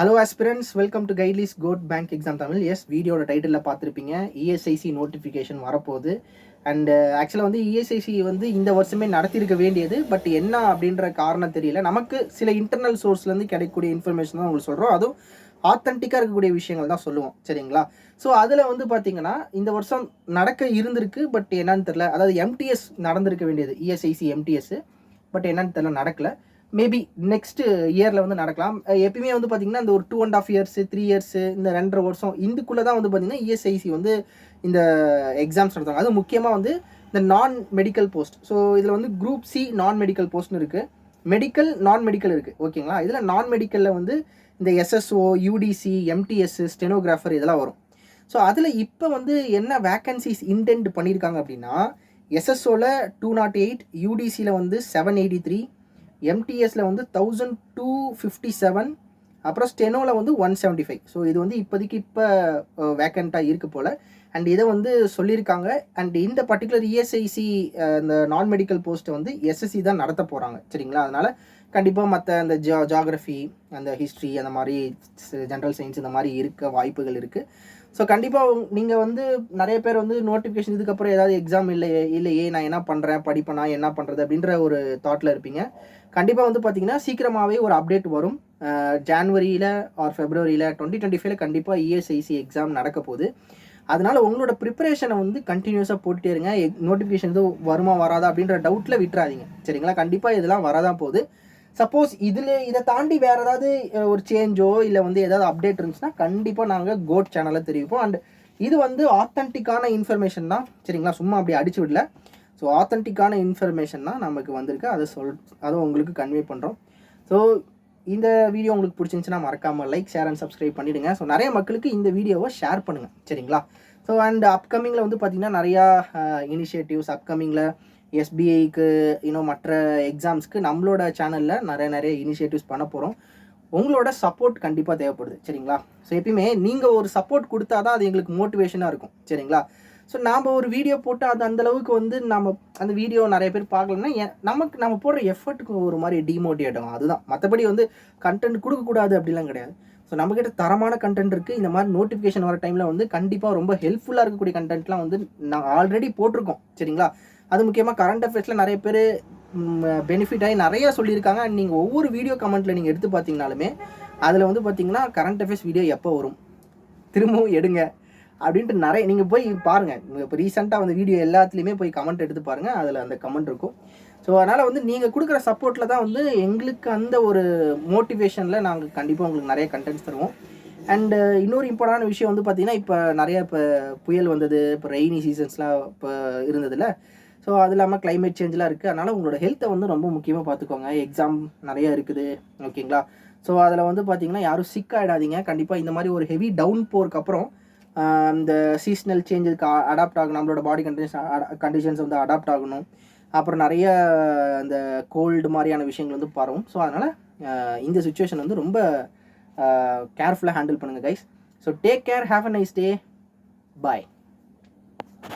Hello aspirants, welcome to Guidely's code bank exam Tamil. Yes, வீடியோட டைட்டிலில் பார்த்துருப்பீங்க, இஎஸ்ஐசி நோட்டிஃபிகேஷன் வரப்போகுது. அண்டு ஆக்சுவலாக வந்து இஎஸ்ஐசி வந்து இந்த வருஷமே நடத்தியிருக்க வேண்டியது. பட் என்ன அப்படின்ற காரணம் தெரியல. நமக்கு சில இன்டர்னல் சோர்ஸ்லேருந்து கிடைக்கக்கூடிய இன்ஃபர்மேஷன் தான் உங்களுக்கு சொல்கிறோம். அதுவும் ஆத்தென்டிக்காக இருக்கக்கூடிய விஷயங்கள் தான் சொல்லுவோம், சரிங்களா? ஸோ அதில் வந்து பார்த்தீங்கன்னா இந்த வருஷம் நடக்க இருந்திருக்கு, பட் என்னன்னு தெரில. அதாவது எம்டிஎஸ் நடந்திருக்க வேண்டியது, இஎஸ்ஐசி எம்டிஎஸ். பட் என்னன்னு தெரில, நடக்கலை. மேபி நெக்ஸ்ட் இயரில் வந்து நடக்கலாம். எப்பயுமே வந்து பார்த்திங்கன்னா இந்த ஒரு 2.5 இயர்ஸ் 3 இயர்ஸ் இந்த 2.5 வருஷம் இதுக்குள்ளே தான் வந்து பார்த்திங்கன்னா இஎஸ்ஐசி வந்து இந்த எக்ஸாம்ஸ் நடத்துவாங்க. அது முக்கியமாக வந்து இந்த நான் மெடிக்கல் போஸ்ட். ஸோ இதில் வந்து குரூப் சி நான் மெடிக்கல் போஸ்ட்னு இருக்குது, மெடிக்கல் நான் மெடிக்கல் இருக்குது, ஓகேங்களா? இதில் நான் மெடிக்கலில் வந்து இந்த எஸ்எஸ்ஓ, யூடிசி, எம்டிஎஸ், ஸ்டெனோகிராஃபர் இதெல்லாம் வரும். ஸோ அதில் இப்போ வந்து என்ன வேக்கன்சிஸ் இன்டென்ட் பண்ணியிருக்காங்க அப்படின்னா, எஸ்எஸ்ஓவில் 208, யூடிசியில் வந்து 783, எம்டிஎஸில் வந்து 1257, அப்புறம் ஸ்டெனோவில் வந்து 175. ஸோ இது வந்து இப்போதைக்கு வேக்கண்ட்டாக இருக்குது போல். அண்ட் இதை வந்து சொல்லியிருக்காங்க. அண்ட் இந்த பர்டிகுலர் இஎஸ்ஐசி இந்த நான் மெடிக்கல் போஸ்ட்டை வந்து எஸ்எஸ்சி தான் நடத்த போகிறாங்க, சரிங்களா? அதனால் கண்டிப்பாக மற்ற அந்த ஜாகிரஃபி, அந்த ஹிஸ்ட்ரி, அந்த மாதிரி ஜென்ரல் சயின்ஸ் இந்த மாதிரி இருக்க வாய்ப்புகள் இருக்குது. ஸோ கண்டிப்பாக நீங்கள் வந்து நிறைய பேர் வந்து நோட்டிஃபிகேஷன் இதுக்கப்புறம் ஏதாவது எக்ஸாம் இல்லையே நான் என்ன பண்ணுறேன், படிப்பேனா, என்ன பண்ணுறது அப்படின்ற ஒரு தாட்டில் இருப்பீங்க. கண்டிப்பாக வந்து பார்த்தீங்கன்னா சீக்கிரமாகவே ஒரு அப்டேட் வரும். ஜான்வரியில் ஆர் ஃபெப்ரவரியில் 2025 கண்டிப்பாக இஎஸ்ஐசி எக்ஸாம் நடக்க போகுது. அதனால் உங்களோட ப்ரிப்பரேஷனை வந்து கண்டினியூஸாக போட்டுட்டே இருங்க. நோட்டிஃபிகேஷன் எதுவும் வருமா வராதா அப்படின்ற டவுட்டில் விட்டுறாதீங்க, சரிங்களா? கண்டிப்பாக இதெல்லாம் வரதான் போகுது. சப்போஸ் இதை தாண்டி வேறு ஏதாவது ஒரு சேஞ்சோ இல்லை வந்து ஏதாவது அப்டேட் இருந்துச்சுன்னா கண்டிப்பாக நாங்கள் கோட் சேனலில் தெரிவிப்போம். அண்ட் இது வந்து ஆத்தென்டிக்கான இன்ஃபர்மேஷன் தான், சரிங்களா? சும்மா அப்படி அடிச்சு விடல. ஸோ ஆத்தென்டிக்கான இன்ஃபர்மேஷன் தான் நமக்கு வந்திருக்கு. அதை உங்களுக்கு கன்வே பண்ணுறோம். ஸோ இந்த வீடியோ உங்களுக்கு பிடிச்சிருந்துச்சுன்னா மறக்காமல் லைக், ஷேர் அண்ட் சப்ஸ்கிரைப் பண்ணிவிடுங்க. ஸோ நிறைய மக்களுக்கு இந்த வீடியோவை ஷேர் பண்ணுங்கள், சரிங்களா? ஸோ அண்ட் அப்கமிங்கில் வந்து பார்த்திங்கன்னா நிறையா இனிஷியேட்டிவ்ஸ் அப்கமிங்கில் எஸ்பிஐக்கு இன்னும் மற்ற எக்ஸாம்ஸ்க்கு நம்மளோட சேனலில் நிறைய இனிஷியேட்டிவ்ஸ் பண்ண போகிறோம். உங்களோட சப்போர்ட் கண்டிப்பாக தேவைப்படுது, சரிங்களா? ஸோ எப்பயுமே நீங்கள் ஒரு சப்போர்ட் கொடுத்தா தான் அது எங்களுக்கு மோட்டிவேஷனாக இருக்கும், சரிங்களா? ஸோ நாம் ஒரு வீடியோ போட்டு அது அந்தளவுக்கு வந்து நம்ம அந்த வீடியோ நிறைய பேர் பார்க்கலன்னா நம்ம போடுற எஃபர்ட்டுக்கு ஒரு மாதிரி டிமோட்டிவேட் ஆகும். அதுதான், மற்றபடி வந்து கண்டென்ட் கொடுக்கக்கூடாது அப்படிலாம் கிடையாது. ஸோ நம்மக்கிட்ட தரமான கண்டென்ட் இருக்குது. இந்த மாதிரி நோட்டிஃபிகேஷன் வர டைமில் வந்து கண்டிப்பாக ரொம்ப ஹெல்ப்ஃபுல்லாக இருக்கக்கூடிய கண்டென்ட்லாம் வந்து நான் ஆல்ரெடி போட்டிருக்கோம், சரிங்களா? அது முக்கியமாக கரண்ட் அஃபேர்ஸில் நிறைய பேர் பெனிஃபிட் ஆகி நிறையா சொல்லியிருக்காங்க. அண்ட் நீங்கள் ஒவ்வொரு வீடியோ கமெண்ட்டில் நீங்கள் எடுத்து பார்த்தீங்கனாலுமே அதில் வந்து பார்த்தீங்கன்னா கரண்ட் அஃபேர்ஸ் வீடியோ எப்போ வரும், திரும்பவும் எடுங்க அப்படின்ட்டு நிறைய நீங்கள் போய் பாருங்கள். இப்போ ரீசெண்டாக அந்த வீடியோ எல்லாத்துலேயுமே போய் கமெண்ட் எடுத்து பாருங்கள், அதில் அந்த கமெண்ட் இருக்கும். ஸோ அதனால் வந்து நீங்கள் கொடுக்குற சப்போர்ட்டில் தான் வந்து எங்களுக்கு அந்த ஒரு மோட்டிவேஷனில் நாங்கள் கண்டிப்பாக உங்களுக்கு நிறைய கண்டென்ட்ஸ் தருவோம். அண்டு இன்னொரு இம்பார்ட்டண்டான விஷயம் வந்து பார்த்திங்கன்னா, இப்போ புயல் வந்தது, இப்போ ரெய்னி சீசன்ஸ்லாம் இப்போ இருந்ததில்ல. ஸோ அது இல்லாமல் கிளைமேட் சேஞ்செலாம் இருக்குது. அதனால் உங்களோட ஹெல்த்தை வந்து ரொம்ப முக்கியமாக பார்த்துக்கோங்க. எக்ஸாம் நிறையா இருக்குது, ஓகேங்களா? ஸோ அதில் வந்து பார்த்திங்கன்னா யாரும் சிக் ஆகிடாதீங்க. கண்டிப்பாக இந்த மாதிரி ஒரு ஹெவி டவுன் போருக்கு அப்புறம் இந்த சீஸ்னல் சேஞ்சுக்கு அடாப்ட் ஆகணும், நம்மளோட பாடி கண்டிஷன்ஸ் வந்து அடாப்ட் ஆகணும். அப்புறம் நிறைய இந்த கோல்டு மாதிரியான விஷயங்கள் வந்து பரவும். ஸோ அதனால் இந்த சுச்சுவேஷன் வந்து ரொம்ப கேர்ஃபுல்லாக ஹேண்டில் பண்ணுங்கள் guys. So take care, have a nice day, bye.